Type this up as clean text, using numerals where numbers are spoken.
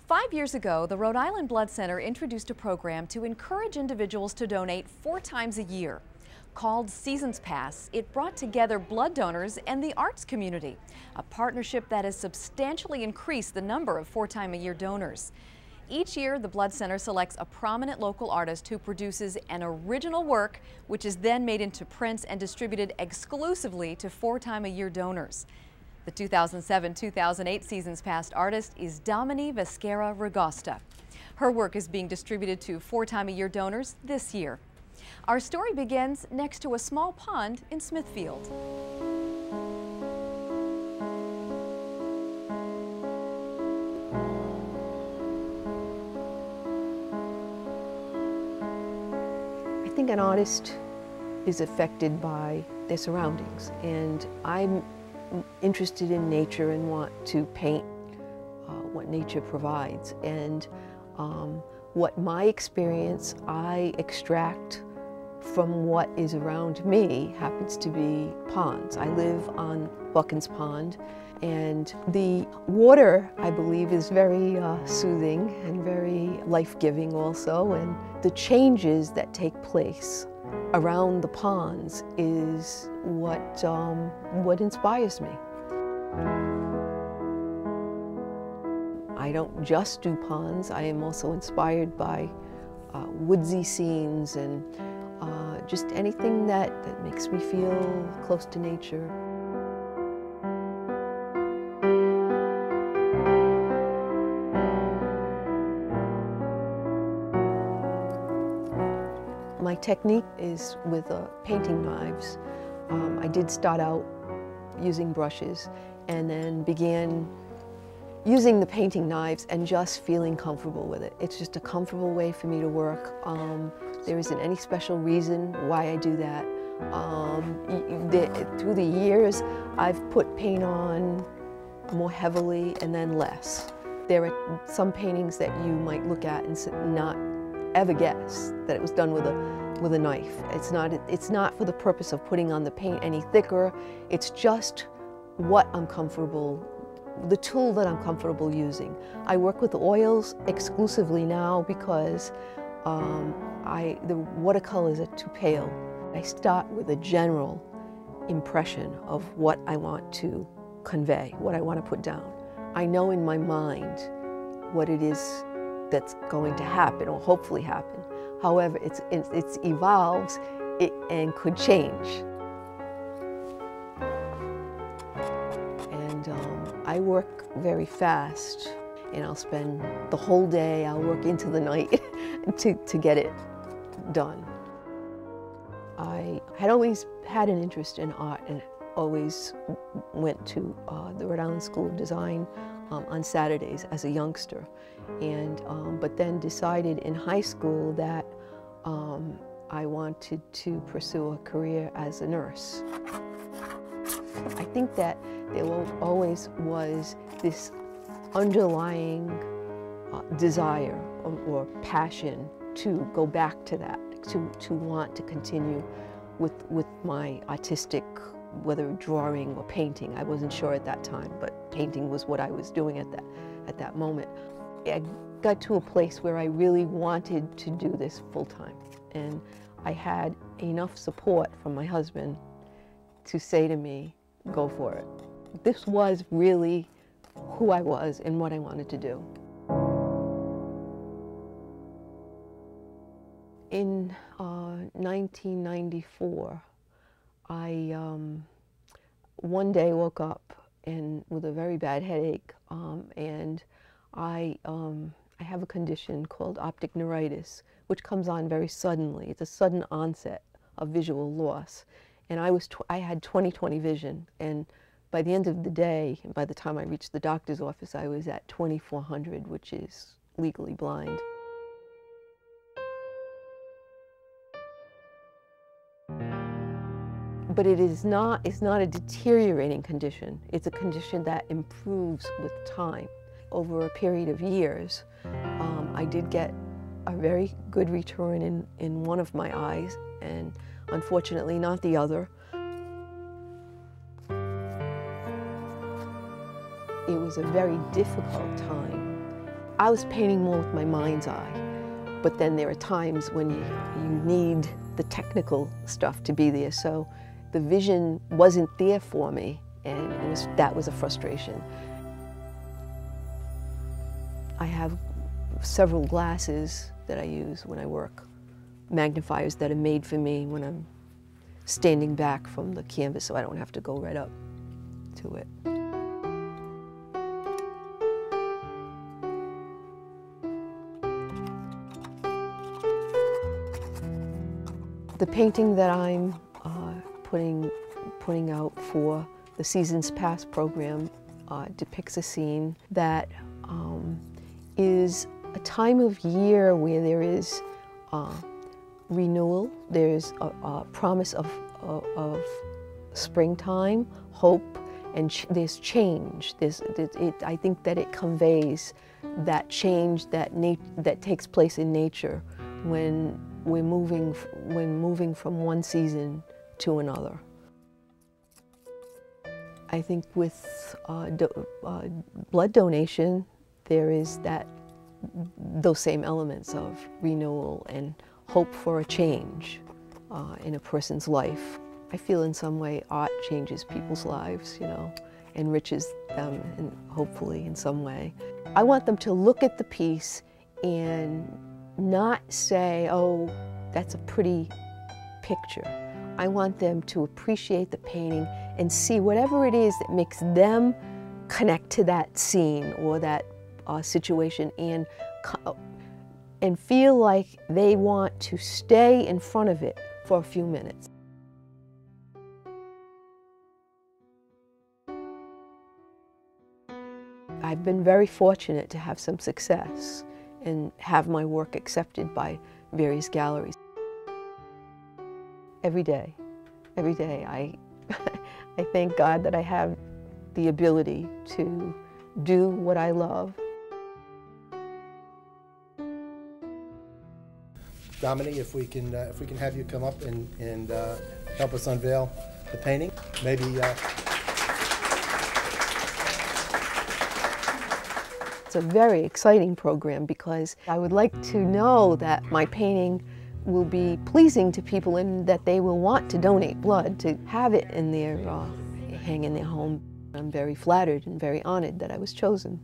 5 years ago, the Rhode Island Blood Center introduced a program to encourage individuals to donate 4 times a year. Called Seasons Pass, it brought together blood donors and the arts community, a partnership that has substantially increased the number of 4-time-a-year donors. Each year, the Blood Center selects a prominent local artist who produces an original work, which is then made into prints and distributed exclusively to 4-time-a-year donors. The 2007-2008 Seasons Pass artist is Domine Vescera Ragosta. Her work is being distributed to 4-time-a-year donors this year. Our story begins next to a small pond in Smithfield. I think an artist is affected by their surroundings, and I'm interested in nature and want to paint what nature provides. And what my experience I extract from what is around me happens to be ponds. I live on Buckins Pond, and the water, I believe, is very soothing and very life-giving also, and the changes that take place around the ponds is what inspires me. I don't just do ponds. I am also inspired by woodsy scenes and just anything that makes me feel close to nature. My technique is with painting knives. I did start out using brushes and then began using the painting knives and just feeling comfortable with it. It's just a comfortable way for me to work. There isn't any special reason why I do that. Through the years, I've put paint on more heavily and then less. There are some paintings that you might look at and not ever guess that it was done with a knife. It's not for the purpose of putting on the paint any thicker. It's just what I'm comfortable, the tool that I'm comfortable using. I work with oils exclusively now because the watercolors are too pale. I start with a general impression of what I want to convey, what I want to put down. I know in my mind what it is that's going to happen, or hopefully happen. However, it evolves and could change. And I work very fast, and I'll spend the whole day, I'll work into the night to get it done. I had always had an interest in art and always went to the Rhode Island School of Design on Saturdays as a youngster, and but then decided in high school that I wanted to pursue a career as a nurse. I think that there always was this underlying desire or passion to go back to that, to want to continue with my artistic, whether drawing or painting. I wasn't sure at that time, but painting was what I was doing at that moment. I got to a place where I really wanted to do this full time, and I had enough support from my husband to say to me, go for it. This was really who I was and what I wanted to do. In 1994, I one day woke up with a very bad headache, and I have a condition called optic neuritis, which comes on very suddenly. It's a sudden onset of visual loss, and I had 20/20 vision, and by the end of the day, by the time I reached the doctor's office, I was at 2400, which is legally blind. But it's not a deteriorating condition. It's a condition that improves with time. Over a period of years, I did get a very good return in one of my eyes, and unfortunately not the other. It was a very difficult time I was painting more with my mind's eye, but then there are times when you need the technical stuff to be there, so the vision wasn't there for me, and that was a frustration. I have several glasses that I use when I work, magnifiers that are made for me when I'm standing back from the canvas so I don't have to go right up to it. The painting that I'm putting out for the Seasons Past program depicts a scene that is a time of year where there is renewal, there's a promise of springtime, hope, and there's change. I think that it conveys that change that takes place in nature when we're moving from one season to another. I think with blood donation, there is those same elements of renewal and hope for a change in a person's life. I feel in some way art changes people's lives, you know, enriches them, and hopefully in some way. I want them to look at the piece and not say, oh, that's a pretty picture. I want them to appreciate the painting and see whatever it is that makes them connect to that scene or that situation and feel like they want to stay in front of it for a few minutes. I've been very fortunate to have some success and have my work accepted by various galleries. Every day, I thank God that I have the ability to do what I love. Domine, if we can have you come up and help us unveil the painting, maybe. It's a very exciting program because I would like to know that my painting will be pleasing to people and that they will want to donate blood, to have it in their hang in their home. I'm very flattered and very honored that I was chosen.